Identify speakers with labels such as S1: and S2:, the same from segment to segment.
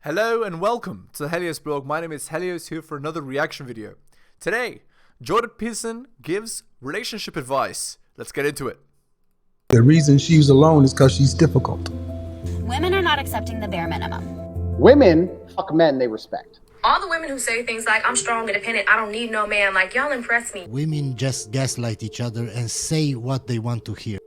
S1: Hello and welcome to the Helios blog. My name is Helios, here for another reaction video. Today, Jordan Peterson gives relationship advice. Let's get into it.
S2: The reason she's alone is because she's difficult.
S3: Women are not accepting the bare minimum.
S4: Women fuck men they respect.
S5: All the women who say things like, I'm strong, independent, I don't need no man, like, y'all impress me.
S6: Women just gaslight each other and say what they want to hear.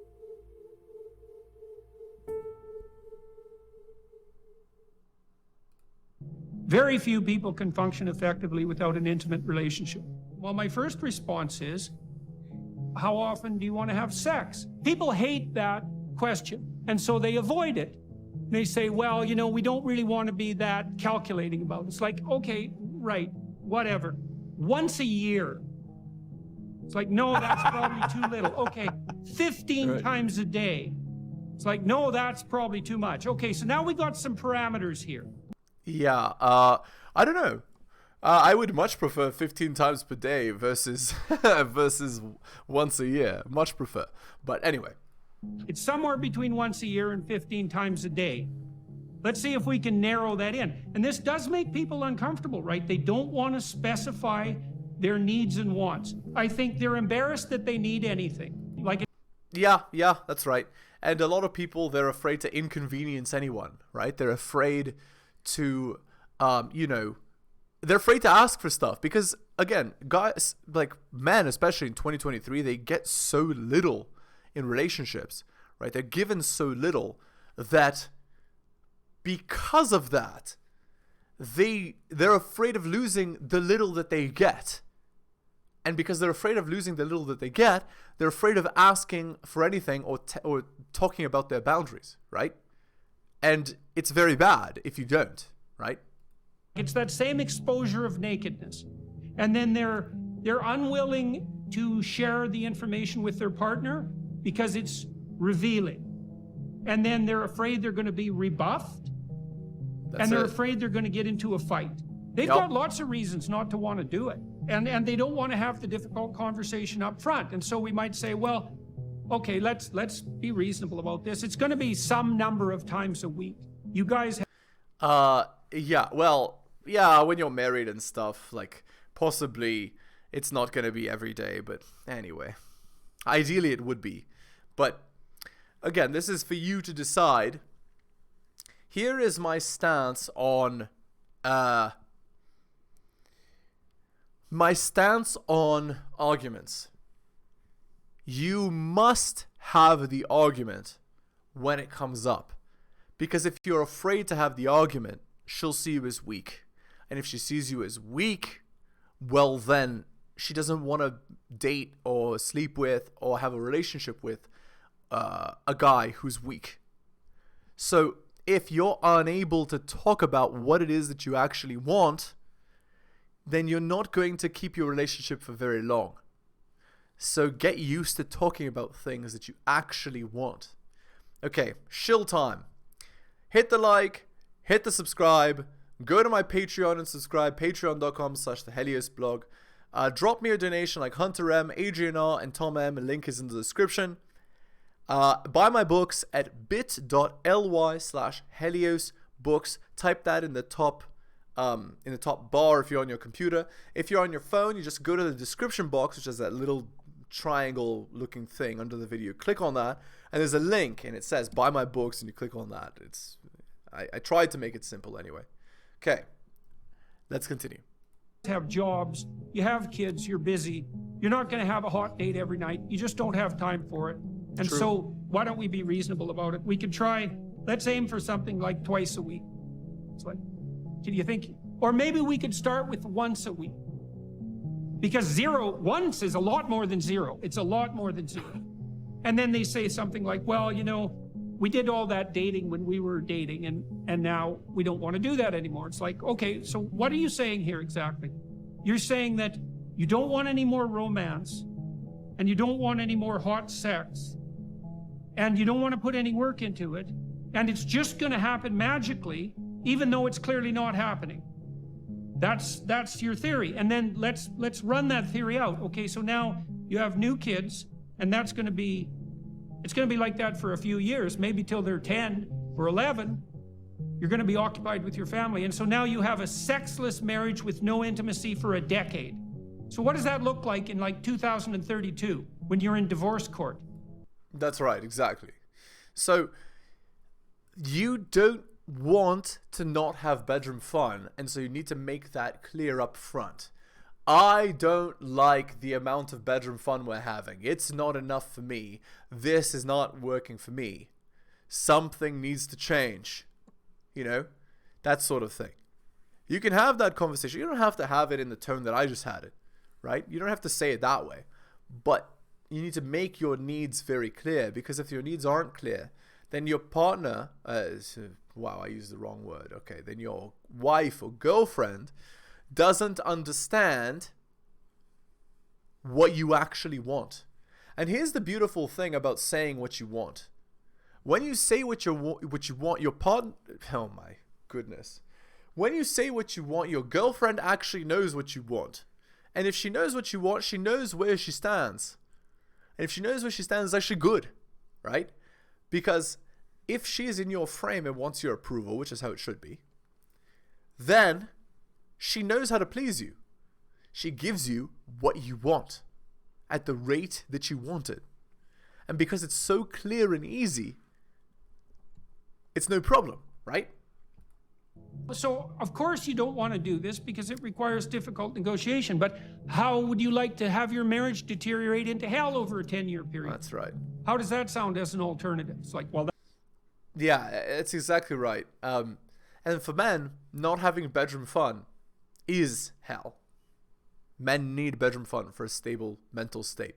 S7: Very few people can function effectively without an intimate relationship. Well, my first response is, how often do you want to have sex? People hate that question, and so they avoid it. They say, well, you know, we don't really want to be that calculating about it. It's like, okay, right, whatever. Once a year. It's like, no, that's probably too little. Okay, 15 times a day. It's like, no, that's probably too much. Okay, so now we got some parameters here.
S1: Yeah, I don't know. I would much prefer 15 times per day versus versus once a year. Much prefer. But anyway.
S7: It's somewhere between once a year and 15 times a day. Let's see if we can narrow that in. And this does make people uncomfortable, right? They don't want to specify their needs and wants. I think they're embarrassed that they need anything. Like,
S1: Yeah, that's right. And a lot of people, they're afraid to inconvenience anyone, right? They're afraid to, they're afraid to ask for stuff because, again, guys, like men, especially in 2023, they get so little in relationships, right? They're given so little that because of that, they're afraid of losing the little that they get. And because they're afraid of losing the little that they get, they're afraid of asking for anything or talking about their boundaries, right? And it's very bad if you don't, right?
S7: it's that same exposure of nakedness. And then they're unwilling to share the information with their partner because it's revealing. And then they're afraid they're going to be rebuffed. And they're afraid they're going to get into a fight. They've got lots of reasons not to want to do it. And they don't want to have the difficult conversation up front. And so we might say, well, okay, let's be reasonable about this. It's going to be some number of times a week. You guys
S1: yeah, well, yeah, when you're married and stuff, like, possibly it's not going to be every day, but anyway. Ideally it would be. But, again, this is for you to decide. Here is my stance on, arguments. You must have the argument when it comes up. Because if you're afraid to have the argument, she'll see you as weak. And if she sees you as weak, well then, she doesn't want to date or sleep with or have a relationship with a guy who's weak. So if you're unable to talk about what it is that you actually want, then you're not going to keep your relationship for very long. So get used to talking about things that you actually want. Okay, shill time. Hit the like, hit the subscribe, go to my Patreon and subscribe, patreon.com/theheliosblog. Drop me a donation like Hunter M, Adrian R, and Tom M. A link is in the description. Buy my books at bit.ly/heliosbooks. Type that in the top bar if you're on your computer. If you're on your phone, you just go to the description box, which is that little triangle looking thing under the video. Click on that, and there's a link, and it says buy my books, and you click on that. I tried to make it simple anyway. Okay, let's continue.
S7: have jobs, you have kids, you're busy. You're not going to have a hot date every night. You just don't have time for it. And so why don't we be reasonable about it? We could try, let's aim for something like twice a week. It's like, can you think? Or maybe we could start with once a week. Because once is a lot more than zero. It's a lot more than zero. And then they say something like, well, you know, we did all that dating when we were dating, and now we don't want to do that anymore. It's like, okay, so what are you saying here exactly? You're saying that you don't want any more romance, and you don't want any more hot sex, and you don't want to put any work into it, and it's just going to happen magically, even though it's clearly not happening. That's your theory. And then let's run that theory out. Okay, so now you have new kids, and it's going to be like that for a few years, maybe till they're 10 or 11. You're going to be occupied with your family. And so now you have a sexless marriage with no intimacy for a decade. So what does that look like in like 2032 when you're in divorce court?
S1: That's right, exactly. So you don't want to not have bedroom fun, and so you need to make that clear up front. I don't like the amount of bedroom fun we're having. It's not enough for me. This is not working for me. Something needs to change. You know, that sort of thing. You can have that conversation. You don't have to have it in the tone that I just had it, right? You don't have to say it that way. But you need to make your needs very clear, because if your needs aren't clear, then your partner, wow, I used the wrong word. Okay, then your wife or girlfriend doesn't understand what you actually want. And here's the beautiful thing about saying what you want. When you say what you want, your partner, oh my goodness. When you say what you want, your girlfriend actually knows what you want. And if she knows what you want, she knows where she stands. And if she knows where she stands, it's actually good, right? Because if she is in your frame and wants your approval, which is how it should be, then she knows how to please you. She gives you what you want at the rate that you want it. And because it's so clear and easy, it's no problem, right?
S7: So, of course, you don't want to do this because it requires difficult negotiation. But how would you like to have your marriage deteriorate into hell over a 10-year period?
S1: That's right.
S7: How does that sound as an alternative? It's like, well,
S1: yeah, it's exactly right. And for men, not having bedroom fun is hell. Men need bedroom fun for a stable mental state.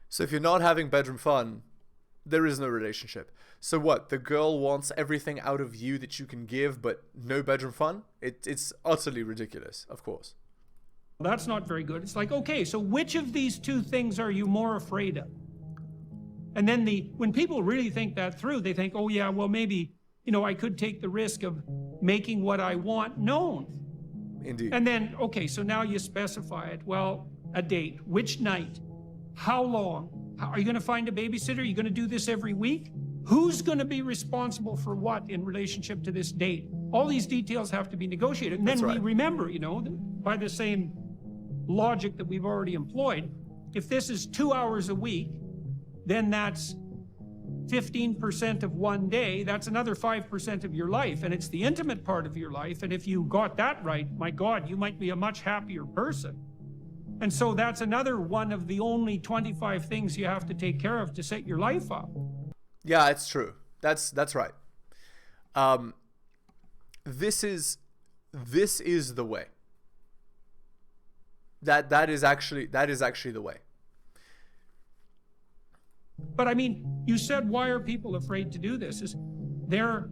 S1: So if you're not having bedroom fun, there is no relationship. So what? The girl wants everything out of you that you can give, but no bedroom fun? It's utterly ridiculous, of course.
S7: that's not very good. It's like, okay, so which of these two things are you more afraid of? And then when people really think that through, they think, oh yeah, well maybe, I could take the risk of making what I want known.
S1: Indeed.
S7: And then, okay, so now you specify it. Well, a date, which night, how long? Are you going to find a babysitter? Are you going to do this every week? Who's going to be responsible for what in relationship to this date? All these details have to be negotiated. And then we remember, by the same logic that we've already employed, if this is 2 hours a week, then that's 15% of one day. That's another 5% of your life. And it's the intimate part of your life. And if you got that right, my God, you might be a much happier person. And so that's another one of the only 25 things you have to take care of to set your life up.
S1: Yeah, it's true. That's right. This is the way. That is actually the way.
S7: But I mean, you said, why are people afraid to do this? Is they're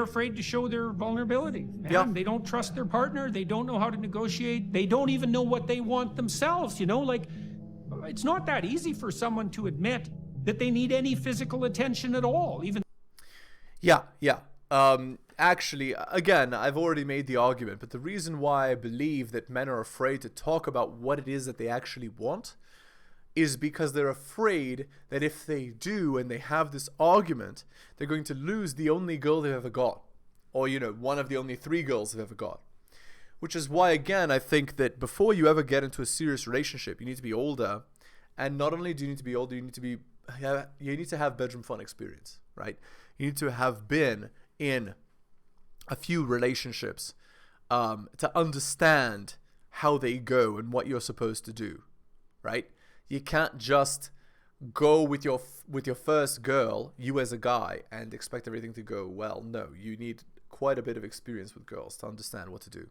S7: afraid to show their vulnerability. Man.
S1: Yeah.
S7: They don't trust their partner. They don't know how to negotiate. They don't even know what they want themselves. Like, it's not that easy for someone to admit that they need any physical attention at all. Even.
S1: Yeah. Actually, again, I've already made the argument, but the reason why I believe that men are afraid to talk about what it is that they actually want is because they're afraid that if they do and they have this argument, they're going to lose the only girl they've ever got. Or, one of the only 3 girls they've ever got. Which is why, again, I think that before you ever get into a serious relationship, you need to be older. And not only do you need to be older, you need to have bedroom fun experience, right? You need to have been in a few relationships to understand how they go and what you're supposed to do, right? You can't just go with your first girl, you as a guy, and expect everything to go well. No, you need quite a bit of experience with girls to understand what to do.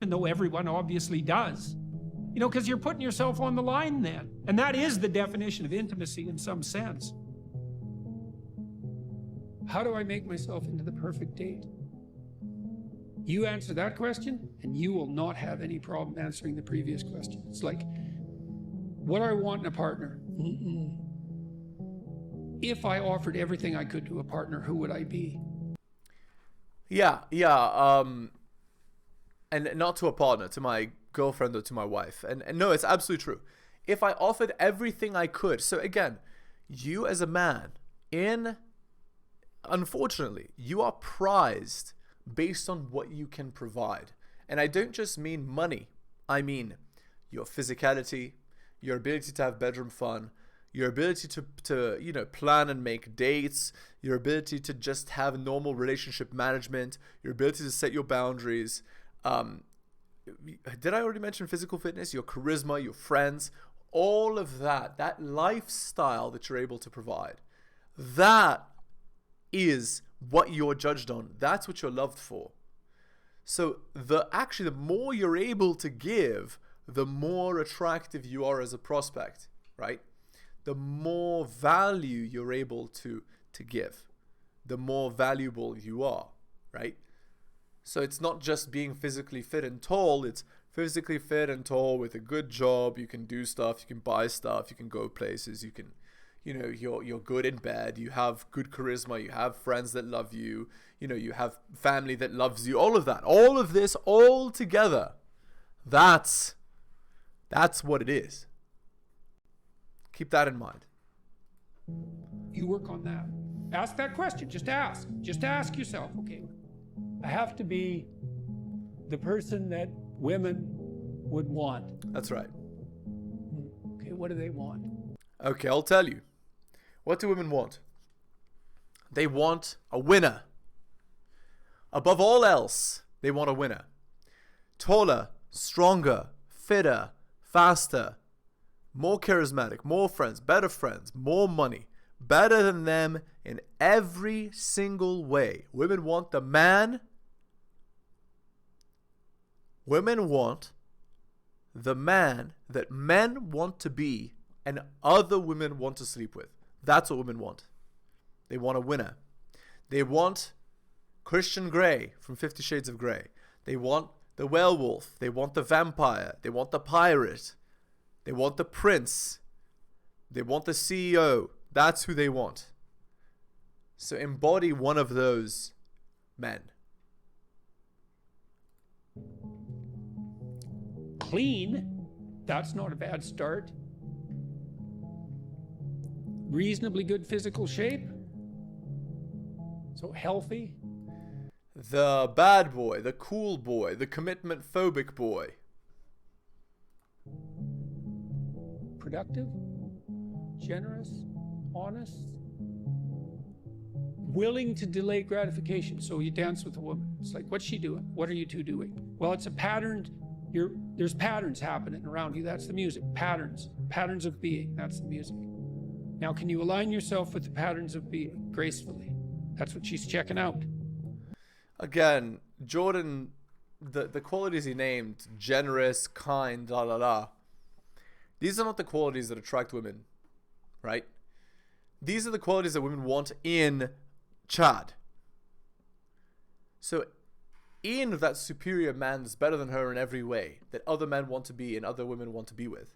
S7: Even though everyone obviously does. Because you're putting yourself on the line then. And that is the definition of intimacy in some sense. How do I make myself into the perfect date? You answer that question, and you will not have any problem answering the previous question. It's like, what do I want in a partner? If I offered everything I could to a partner, who would I be?
S1: Yeah. And not to a partner, to my girlfriend or to my wife. And no, it's absolutely true. If I offered everything I could. So again, you as a man in unfortunately, you are prized based on what you can provide. And I don't just mean money. I mean your physicality, your ability to have bedroom fun, your ability to plan and make dates, your ability to just have normal relationship management, your ability to set your boundaries. Did I already mention physical fitness? Your charisma, your friends, all of that lifestyle that you're able to provide, that is what you're judged on. That's what you're loved for. So the more you're able to give, the more attractive you are as a prospect, right? The more value you're able to give, the more valuable you are, right? So it's not just being physically fit and tall, it's physically fit and tall with a good job. You can do stuff, you can buy stuff, you can go places, you can, you're good in bed, you have good charisma, you have friends that love you, you have family that loves you, all of that, all of this, all together. That's what it is. Keep that in mind.
S7: You work on that. Ask that question. Just ask. Just ask yourself, okay, I have to be the person that women would want.
S1: That's right.
S7: Okay, what do they want?
S1: Okay, I'll tell you. What do women want? They want a winner. Above all else, they want a winner. Taller, stronger, fitter, faster, more charismatic, more friends, more money, better than them in every single way. Women want the man. Women want the man that men want to be and other women want to sleep with. That's what women want. They want a winner. They want Christian Grey from 50 Shades of Grey. They want the werewolf. They want the vampire. They want the pirate. They want the prince. They want the CEO. That's who they want. So embody one of those men.
S7: Clean, that's not a bad start. Reasonably good physical shape. So healthy.
S1: The bad boy, the cool boy, the commitment phobic boy.
S7: Productive, generous, honest, willing to delay gratification. So you dance with a woman. It's like, what's she doing? What are you two doing? Well, it's a pattern. There's patterns happening around you. That's the music. Patterns of being. That's the music. Now, can you align yourself with the patterns of being gracefully? That's what she's checking out.
S1: Again, Jordan, the qualities he named, generous, kind, la la la, these are not the qualities that attract women, right? These are the qualities that women want in Chad. So in that superior man that's better than her in every way, that other men want to be and other women want to be with,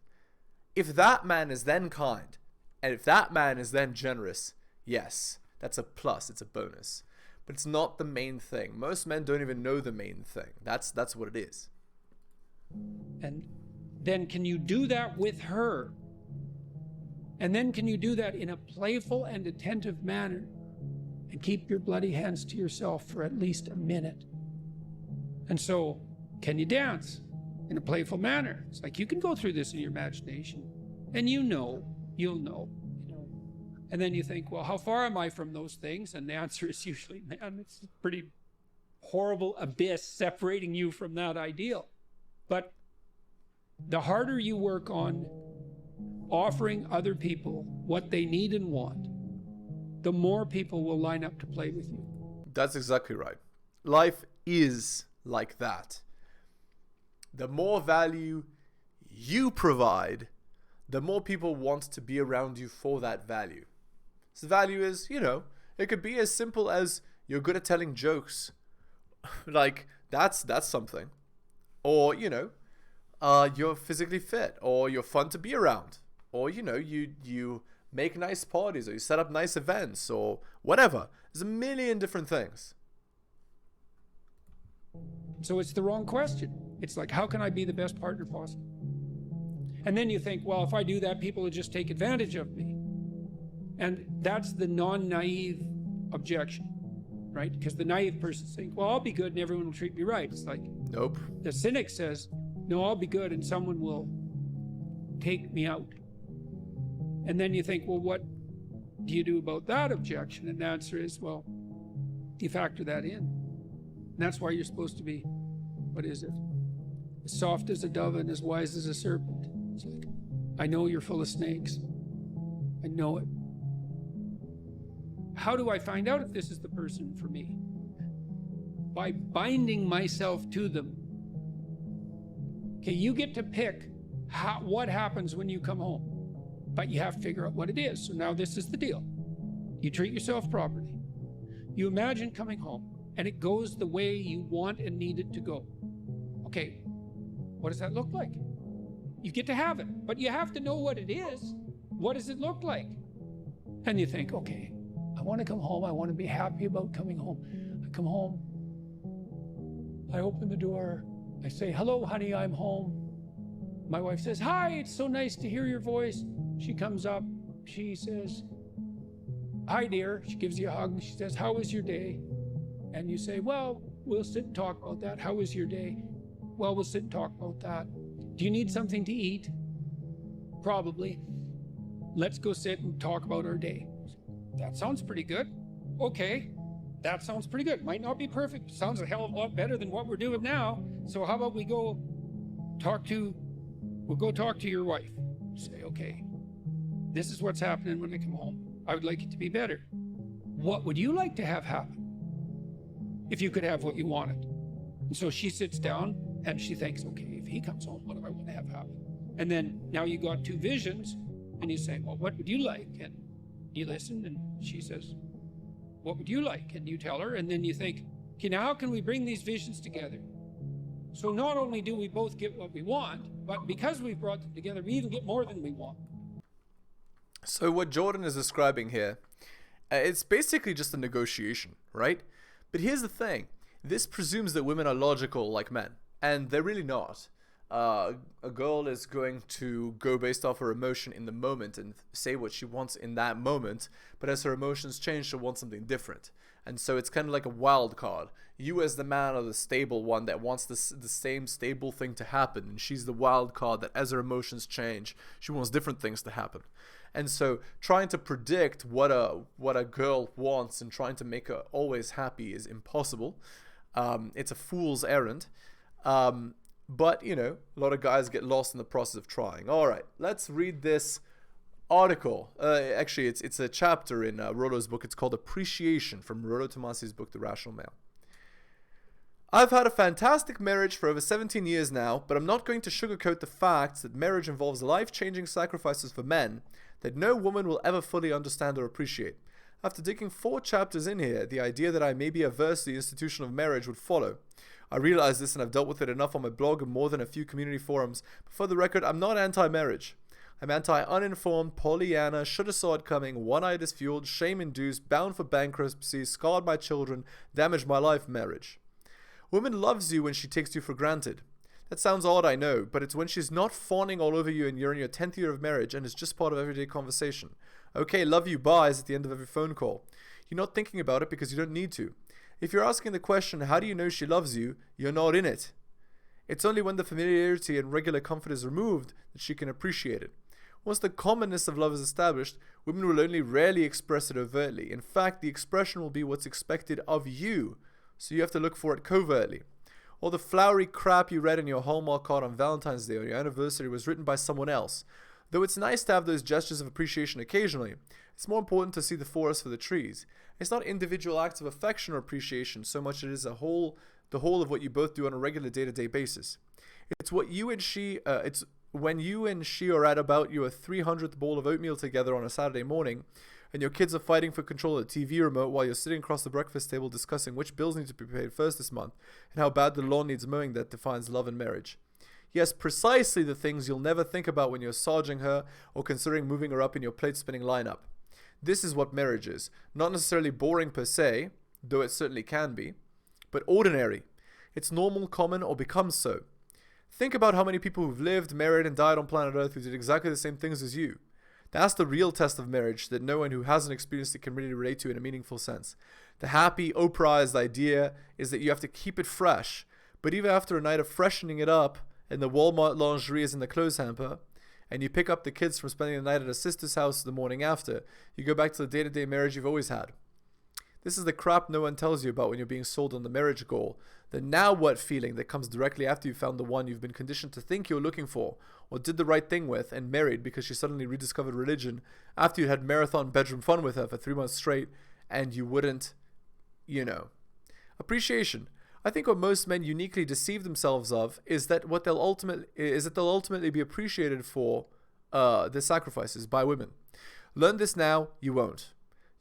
S1: if that man is then kind, and if that man is then generous, yes, that's a plus, it's a bonus. But it's not the main thing. Most men don't even know the main thing. That's what it is.
S7: And then can you do that with her? And then can you do that in a playful and attentive manner and keep your bloody hands to yourself for at least a minute? And so, can you dance in a playful manner? It's like you can go through this in your imagination and you'll know. And then you think, well, how far am I from those things? And the answer is usually, man, it's a pretty horrible abyss separating you from that ideal. But the harder you work on offering other people what they need and want, the more people will line up to play with you.
S1: That's exactly right. Life is like that. The more value you provide, the more people want to be around you for that value. So value is, it could be as simple as you're good at telling jokes. Like, that's something. Or, you're physically fit, or you're fun to be around, or, you make nice parties, or you set up nice events, or whatever. There's a million different things.
S7: So it's the wrong question. It's like, how can I be the best partner possible? And then you think, well, if I do that, people will just take advantage of me. And that's the non-naive objection, right? Because the naive person thinks, well, I'll be good and everyone will treat me right. It's like,
S1: Nope.
S7: the cynic says, no, I'll be good and someone will take me out. And then you think, well, what do you do about that objection? And the answer is, well, you factor that in. And that's why you're supposed to be, what is it? As soft as a dove and as wise as a serpent. It's like, I know you're full of snakes. I know it. How do I find out if this is the person for me? By binding myself to them. Okay, you get to pick what happens when you come home, but you have to figure out what it is. So now this is the deal. You treat yourself properly. You imagine coming home and it goes the way you want and need it to go. Okay, what does that look like? You get to have it, but you have to know what it is. What does it look like? And you think, okay, I want to come home. I want to be happy about coming home. I come home. I open the door. I say, hello, honey, I'm home. My wife says, hi, it's so nice to hear your voice. She comes up. She says, hi, dear. She gives you a hug. She says, how was your day? And you say, well, we'll sit and talk about that. How was your day? Well, we'll sit and talk about that. Do you need something to eat? Probably. Let's go sit and talk about our day. That sounds pretty good. Okay, that sounds pretty good. Might not be perfect. Sounds a hell of a lot better than what we're doing now. So how about we go talk to your wife. Say, okay, this is what's happening when I come home. I would like it to be better. What would you like to have happen if you could have what you wanted? And so she sits down and she thinks, okay, if he comes home, what do I want to have happen? And then now you got two visions and you say, well, what would you like? And you listen and she says, what would you like? And you tell her, and then you think, okay, now how can we bring these visions together? So not only do we both get what we want, but because we've brought them together, we even get more than we want.
S1: So what Jordan is describing here, it's basically just a negotiation, right? But here's the thing. This presumes that women are logical like men, and they're really not. A girl is going to go based off her emotion in the moment and say what she wants in that moment, but as her emotions change, she'll want something different. And so it's kind of like a wild card. You as the man are the stable one that wants the same stable thing to happen, and she's the wild card that as her emotions change, she wants different things to happen. And so trying to predict what a girl wants and trying to make her always happy is impossible. It's a fool's errand. But, you know, a lot of guys get lost in the process of trying. All right, let's read this article. Actually, it's a chapter in Rollo's book. It's called Appreciation, from Rollo Tomasi's book, The Rational Male. I've had a fantastic marriage for over 17 years now, but I'm not going to sugarcoat the fact that marriage involves life-changing sacrifices for men that no woman will ever fully understand or appreciate. After digging 4 chapters in here, the idea that I may be averse to the institution of marriage would follow. I realize this and I've dealt with it enough on my blog and more than a few community forums, but for the record, I'm not anti-marriage. I'm anti-uninformed, Pollyanna, shoulda saw it coming, oneitis fueled, shame-induced, bound for bankruptcy, scarred my children, damaged my life marriage. Woman loves you when she takes you for granted. That sounds odd, I know, but it's when she's not fawning all over you and you're in your 10th year of marriage and it's just part of everyday conversation. Okay, love you, bye is at the end of every phone call. You're not thinking about it because you don't need to. If you're asking the question, how do you know she loves you, you're not in it. It's only when the familiarity and regular comfort is removed that she can appreciate it. Once the commonness of love is established, women will only rarely express it overtly. In fact, the expression will be what's expected of you, so you have to look for it covertly. All the flowery crap you read in your Hallmark card on Valentine's Day or your anniversary was written by someone else. Though it's nice to have those gestures of appreciation occasionally, it's more important to see the forest for the trees. It's not individual acts of affection or appreciation so much as it is the whole of what you both do on a regular day-to-day basis. It's what you and she, it's when you and she are at about your 300th bowl of oatmeal together on a Saturday morning, and your kids are fighting for control of the TV remote while you're sitting across the breakfast table discussing which bills need to be paid first this month, and how bad the lawn needs mowing that defines love and marriage. Yes, precisely the things you'll never think about when you're massaging her or considering moving her up in your plate-spinning lineup. This is what marriage is. Not necessarily boring per se, though it certainly can be, but ordinary. It's normal, common, or becomes so. Think about how many people who've lived, married, and died on planet Earth who did exactly the same things as you. That's the real test of marriage that no one who hasn't experienced it can really relate to in a meaningful sense. The happy, Oprahized idea is that you have to keep it fresh. But even after a night of freshening it up, and the Walmart lingerie is in the clothes hamper, and you pick up the kids from spending the night at a sister's house the morning after, you go back to the day-to-day marriage you've always had. This is the crap no one tells you about when you're being sold on the marriage goal. The now what feeling that comes directly after you found the one you've been conditioned to think you're looking for, or did the right thing with and married because she suddenly rediscovered religion after you had marathon bedroom fun with her for 3 months straight and you wouldn't, Appreciation. I think what most men uniquely deceive themselves of is that they'll ultimately be appreciated for their sacrifices by women. Learn this now, you won't.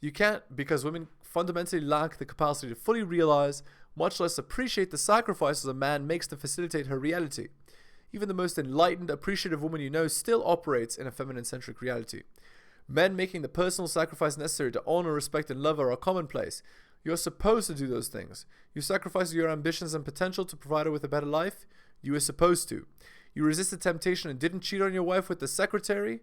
S1: You can't, because women fundamentally lack the capacity to fully realize, much less appreciate the sacrifices a man makes to facilitate her reality. Even the most enlightened, appreciative woman you know still operates in a feminine-centric reality. Men making the personal sacrifice necessary to honor, respect, and love her are commonplace. You're supposed to do those things. You sacrifice your ambitions and potential to provide her with a better life. You were supposed to. You resisted temptation and didn't cheat on your wife with the secretary.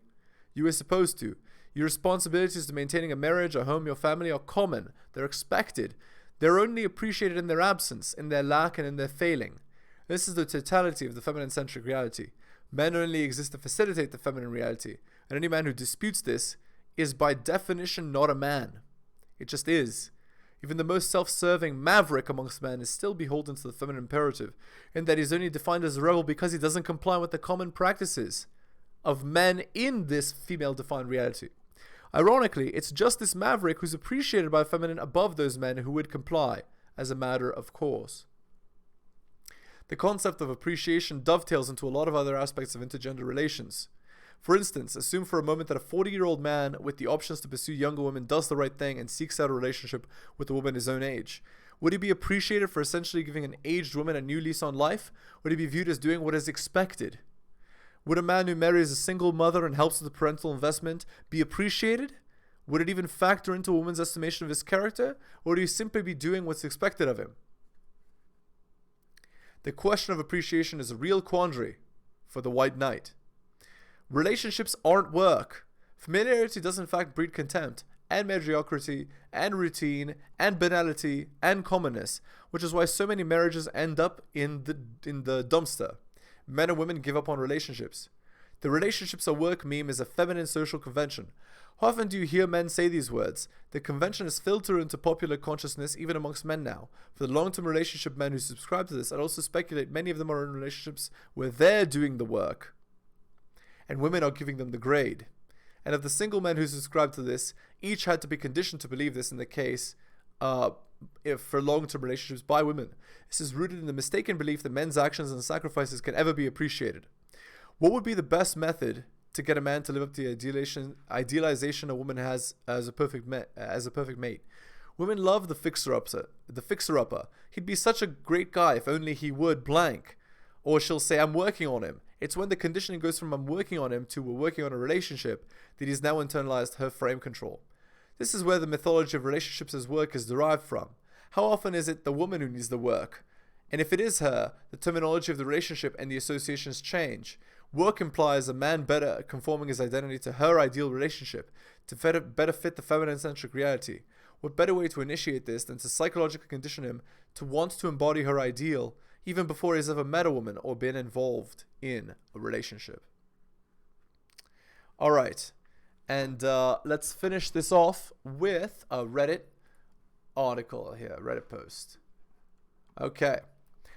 S1: You were supposed to. Your responsibilities to maintaining a marriage, a home, your family are common. They're expected. They're only appreciated in their absence, in their lack, and in their failing. This is the totality of the feminine-centric reality. Men only exist to facilitate the feminine reality, and any man who disputes this is by definition not a man. It just is. Even the most self-serving maverick amongst men is still beholden to the feminine imperative, in that he's only defined as a rebel because he doesn't comply with the common practices of men in this female-defined reality. Ironically, it's just this maverick who's appreciated by feminine above those men who would comply, as a matter of course. The concept of appreciation dovetails into a lot of other aspects of intergender relations. For instance, assume for a moment that a 40-year-old man with the options to pursue younger women does the right thing and seeks out a relationship with a woman his own age. Would he be appreciated for essentially giving an aged woman a new lease on life? Would he be viewed as doing what is expected? Would a man who marries a single mother and helps with the parental investment be appreciated? Would it even factor into a woman's estimation of his character? Or would he simply be doing what's expected of him? The question of appreciation is a real quandary for the white knight. Relationships aren't work. Familiarity does in fact breed contempt, and mediocrity, and routine, and banality, and commonness, which is why so many marriages end up in the dumpster. Men and women give up on relationships. The relationships are work meme is a feminine social convention. How often do you hear men say these words? The convention is filtered into popular consciousness even amongst men now. For the long-term relationship men who subscribe to this, I'd also speculate many of them are in relationships where they're doing the work and women are giving them the grade. And of the single men who subscribe to this, each had to be conditioned to believe this in the case for long-term relationships by women. This is rooted in the mistaken belief that men's actions and sacrifices can ever be appreciated. What would be the best method to get a man to live up to the idealization a woman has as a perfect mate? Women love the fixer-upper. He'd be such a great guy if only he would blank. Or she'll say, I'm working on him. It's when the conditioning goes from I'm working on him to we're working on a relationship that he's now internalized her frame control. This is where the mythology of relationships as work is derived from. How often is it the woman who needs the work? And if it is her, the terminology of the relationship and the associations change. Work implies a man better conforming his identity to her ideal relationship to better fit the feminine-centric reality. What better way to initiate this than to psychologically condition him to want to embody her ideal even before he's ever met a woman or been involved in a relationship. All right, and let's finish this off with a Reddit article here, Reddit post. Okay,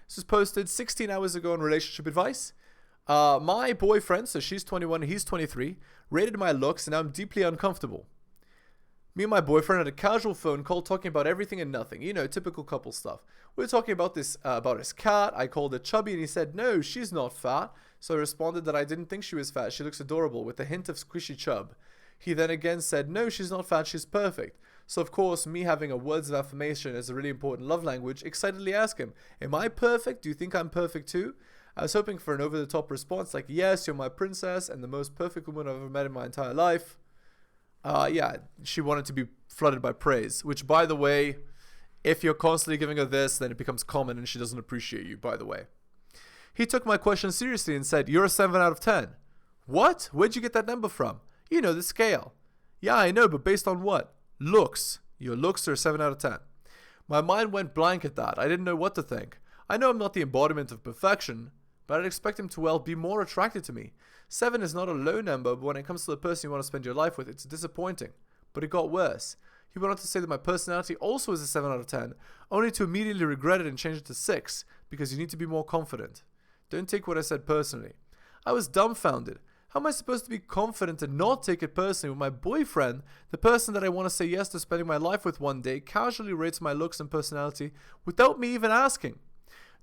S1: this was posted 16 hours ago on relationship advice. My boyfriend, so she's 21, he's 23, rated my looks, and I'm deeply uncomfortable. Me and my boyfriend had a casual phone call talking about everything and nothing. You know, typical couple stuff. We were talking about this, about his cat. I called her chubby and he said, no, she's not fat. So I responded that I didn't think she was fat. She looks adorable with a hint of squishy chub. He then again said, no, she's not fat. She's perfect. So of course, me having a words of affirmation as a really important love language, excitedly asked him, am I perfect? Do you think I'm perfect too? I was hoping for an over-the-top response like, yes, you're my princess and the most perfect woman I've ever met in my entire life. Yeah, she wanted to be flooded by praise, which, by the way, if you're constantly giving her this, then it becomes common and she doesn't appreciate you, by the way. He took my question seriously and said, you're a 7 out of 10. What? Where'd you get that number from? You know the scale. Yeah, I know, but based on what? Looks. Your looks are a 7 out of 10. My mind went blank at that. I didn't know what to think. I know I'm not the embodiment of perfection, but I'd expect him to, well, be more attracted to me. 7 is not a low number, but when it comes to the person you want to spend your life with, it's disappointing. But it got worse. He went on to say that my personality also is a 7 out of 10, only to immediately regret it and change it to 6, because you need to be more confident. Don't take what I said personally. I was dumbfounded. How am I supposed to be confident and not take it personally when my boyfriend, the person that I want to say yes to spending my life with one day, casually rates my looks and personality without me even asking?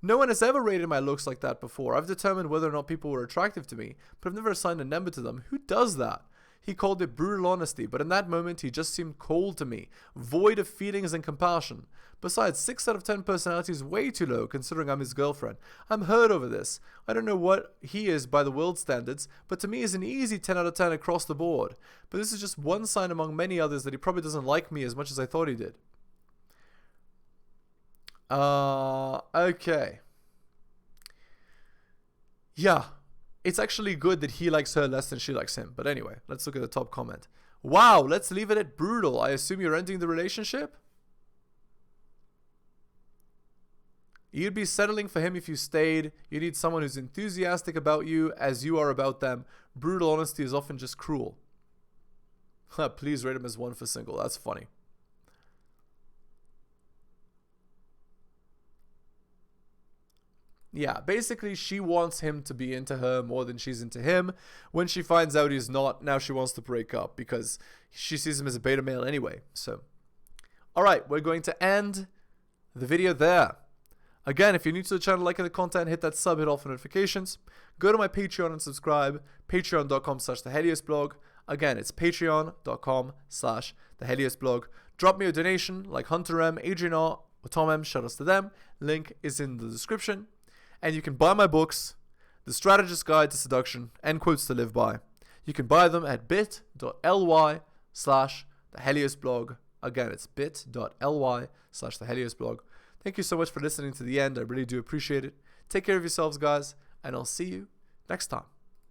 S1: No one has ever rated my looks like that before. I've determined whether or not people were attractive to me, but I've never assigned a number to them. Who does that? He called it brutal honesty, but in that moment he just seemed cold to me, void of feelings and compassion. Besides, 6 out of 10 personality is way too low considering I'm his girlfriend. I'm hurt over this. I don't know what he is by the world standards, but to me he's an easy 10 out of 10 across the board. But this is just one sign among many others that he probably doesn't like me as much as I thought he did. Okay. Yeah. It's actually good that he likes her less than she likes him. But anyway, let's look at the top comment. Wow, let's leave it at brutal. I assume you're ending the relationship? You'd be settling for him if you stayed. You need someone who's enthusiastic about you as you are about them. Brutal honesty is often just cruel. Please rate him as 1 for single. That's funny. Yeah, basically she wants him to be into her more than she's into him. When she finds out he's not, now she wants to break up because she sees him as a beta male anyway. So, alright, we're going to end the video there. Again, if you're new to the channel, liking the content, hit that sub, hit all for notifications. Go to my Patreon and subscribe. Patreon.com/theheliosblog. Again, it's patreon.com/theheliosblog. Drop me a donation like Hunter M, Adrian R, or Tom M. Shout outs to them. Link is in the description. And you can buy my books, The Strategist's Guide to Seduction and Quotes to Live By. You can buy them at bit.ly/theheliosblog. Again, it's bit.ly/theheliosblog. Thank you so much for listening to the end. I really do appreciate it. Take care of yourselves, guys, and I'll see you next time.